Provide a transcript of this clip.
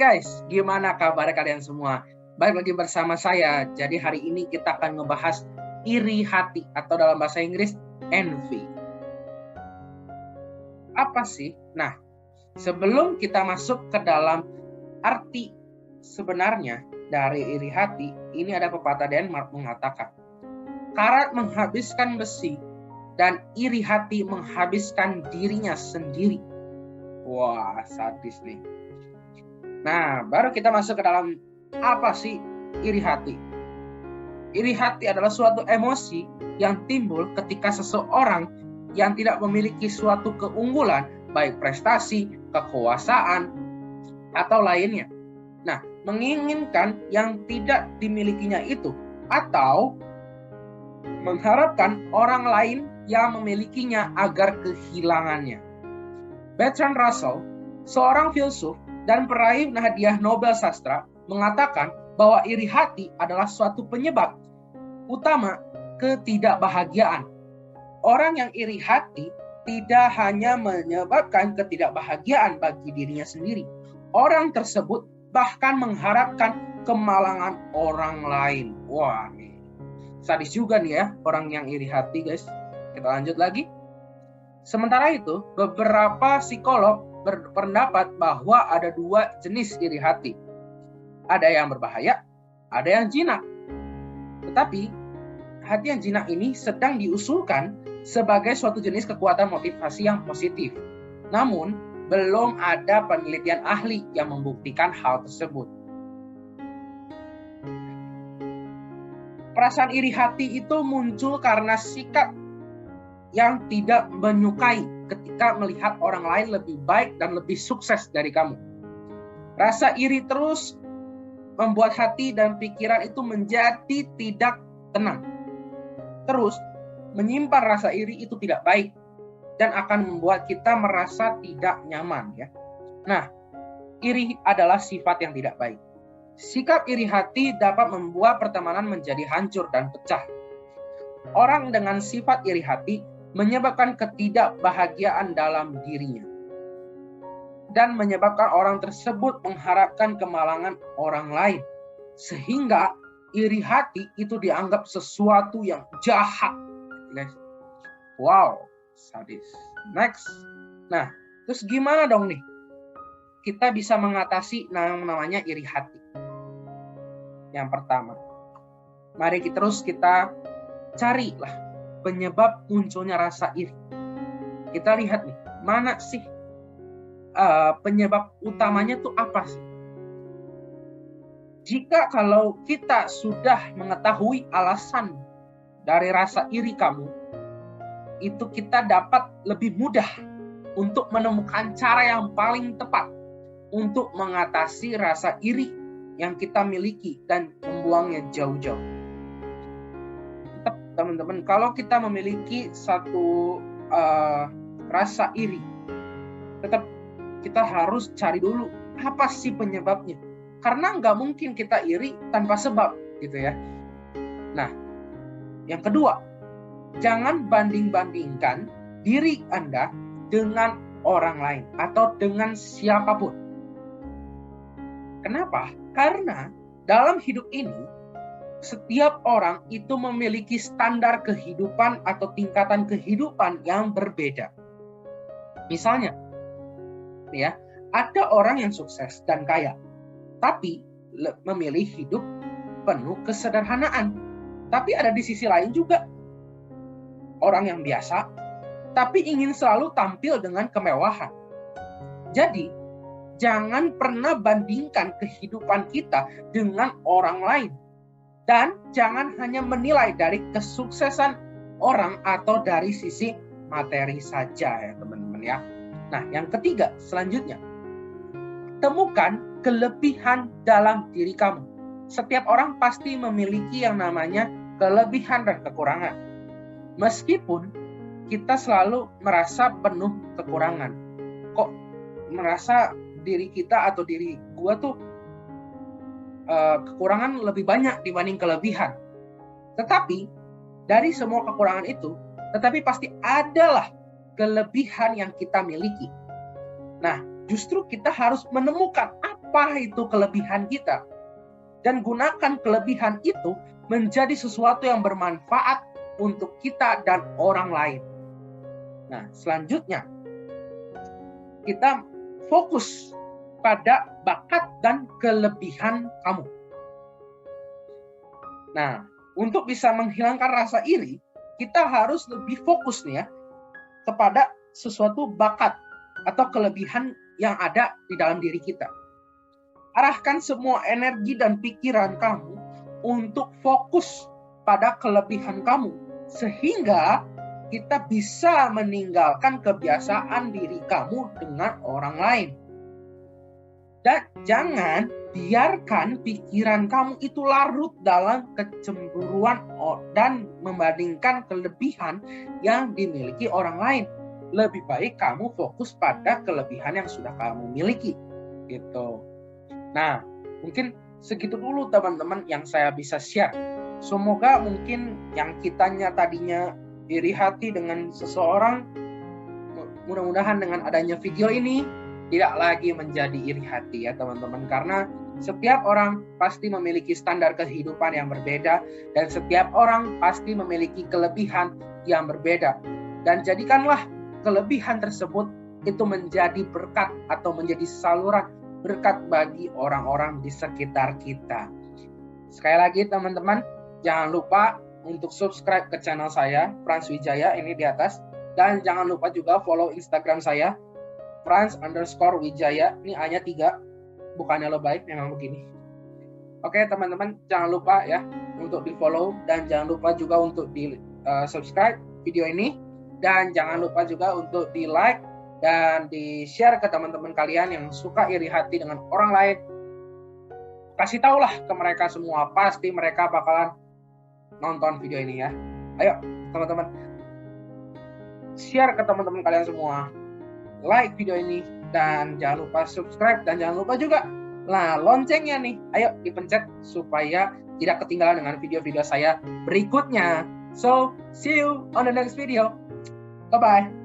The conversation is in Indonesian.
guys, gimana kabar kalian semua? Balik lagi bersama saya. Jadi hari ini kita akan ngebahas iri hati atau dalam bahasa Inggris envy. Apa sih? Nah, sebelum kita masuk ke dalam arti sebenarnya dari iri hati, ini ada pepatah Denmark mengatakan, karat menghabiskan besi dan iri hati menghabiskan dirinya sendiri. Wah, sadis nih. Nah, baru kita masuk ke dalam apa sih iri hati. Iri hati adalah suatu emosi yang timbul ketika seseorang yang tidak memiliki suatu keunggulan, baik prestasi, kekuasaan, atau lainnya. Nah, menginginkan yang tidak dimilikinya itu, atau mengharapkan orang lain yang memilikinya agar kehilangannya. Bertrand Russell, seorang filsuf dan peraih hadiah Nobel Sastra, mengatakan bahwa iri hati adalah suatu penyebab utama ketidakbahagiaan. Orang yang iri hati tidak hanya menyebabkan ketidakbahagiaan bagi dirinya sendiri. Orang tersebut bahkan mengharapkan kemalangan orang lain. Wah, sadis juga nih ya orang yang iri hati, guys. Kita lanjut lagi. Sementara itu, beberapa psikolog berpendapat bahwa ada dua jenis iri hati. Ada yang berbahaya, ada yang jinak. Tetapi, hati yang jinak ini sedang diusulkan sebagai suatu jenis kekuatan motivasi yang positif. Namun, belum ada penelitian ahli yang membuktikan hal tersebut. Perasaan iri hati itu muncul karena sikap yang tidak menyukai ketika melihat orang lain lebih baik dan lebih sukses dari kamu. Rasa iri terus membuat hati dan pikiran itu menjadi tidak tenang. Terus, menyimpan rasa iri itu tidak baik dan akan membuat kita merasa tidak nyaman, ya. Nah, iri adalah sifat yang tidak baik. Sikap iri hati dapat membuat pertemanan menjadi hancur dan pecah. Orang dengan sifat iri hati menyebabkan ketidakbahagiaan dalam dirinya dan menyebabkan orang tersebut mengharapkan kemalangan orang lain, sehingga iri hati itu dianggap sesuatu yang jahat. Wow, sadis. Next. Nah, terus gimana dong nih kita bisa mengatasi namanya iri hati? Yang pertama, mari kita carilah penyebab munculnya rasa iri. Kita lihat nih, mana sih penyebab utamanya tuh apa sih? Jika kalau kita sudah mengetahui alasan dari rasa iri kamu, itu kita dapat lebih mudah untuk menemukan cara yang paling tepat untuk mengatasi rasa iri yang kita miliki dan membuangnya jauh-jauh. Teman-teman, kalau kita memiliki satu rasa iri, tetap kita harus cari dulu apa sih penyebabnya. Karena nggak mungkin kita iri tanpa sebab, gitu ya. Nah, yang kedua, jangan banding-bandingkan diri Anda dengan orang lain atau dengan siapapun. Kenapa? Karena dalam hidup ini, setiap orang itu memiliki standar kehidupan atau tingkatan kehidupan yang berbeda. Misalnya, ya, ada orang yang sukses dan kaya, tapi memilih hidup penuh kesederhanaan. Tapi ada di sisi lain juga orang yang biasa, tapi ingin selalu tampil dengan kemewahan. Jadi, jangan pernah bandingkan kehidupan kita dengan orang lain. Dan jangan hanya menilai dari kesuksesan orang atau dari sisi materi saja, ya teman-teman ya. Nah, yang ketiga, selanjutnya, temukan kelebihan dalam diri kamu. Setiap orang pasti memiliki yang namanya kelebihan dan kekurangan. Meskipun kita selalu merasa penuh kekurangan. Kok merasa diri kita atau diri gua tuh kekurangan lebih banyak dibanding kelebihan. Tetapi dari semua kekurangan itu, tetapi pasti adalah kelebihan yang kita miliki. Nah, justru kita harus menemukan apa Ubah itu kelebihan kita. Dan gunakan kelebihan itu menjadi sesuatu yang bermanfaat untuk kita dan orang lain. Nah, selanjutnya kita fokus pada bakat dan kelebihan kamu. Nah, untuk bisa menghilangkan rasa iri, kita harus lebih fokus nih ya kepada sesuatu bakat atau kelebihan yang ada di dalam diri kita. Arahkan semua energi dan pikiran kamu untuk fokus pada kelebihan kamu, sehingga kita bisa meninggalkan kebiasaan diri kamu dengan orang lain. Dan jangan biarkan pikiran kamu itu larut dalam kecemburuan dan membandingkan kelebihan yang dimiliki orang lain. Lebih baik kamu fokus pada kelebihan yang sudah kamu miliki, gitu. Nah, mungkin segitu dulu teman-teman yang saya bisa share. Semoga mungkin yang kitanya tadinya iri hati dengan seseorang, mudah-mudahan dengan adanya video ini tidak lagi menjadi iri hati ya teman-teman. Karena setiap orang pasti memiliki standar kehidupan yang berbeda, dan setiap orang pasti memiliki kelebihan yang berbeda. Dan jadikanlah kelebihan tersebut itu menjadi berkat atau menjadi saluran berkat bagi orang-orang di sekitar kita. Sekali lagi teman-teman, jangan lupa untuk subscribe ke channel saya, Frans Wijaya, ini di atas. Dan jangan lupa juga follow Instagram saya, Frans_Wijaya, ini A-nya 3, bukannya lebay, memang begini. Oke teman-teman, jangan lupa ya untuk di follow, dan jangan lupa juga untuk di subscribe video ini. Dan jangan lupa juga untuk di like dan di-share ke teman-teman kalian yang suka iri hati dengan orang lain. Kasih tahulah ke mereka semua, pasti mereka bakalan nonton video ini ya. Ayo teman-teman, share ke teman-teman kalian semua, like video ini, dan jangan lupa subscribe, dan jangan lupa juga loncengnya nih, ayo dipencet supaya tidak ketinggalan dengan video-video saya berikutnya. So, see you on the next video. Bye-bye.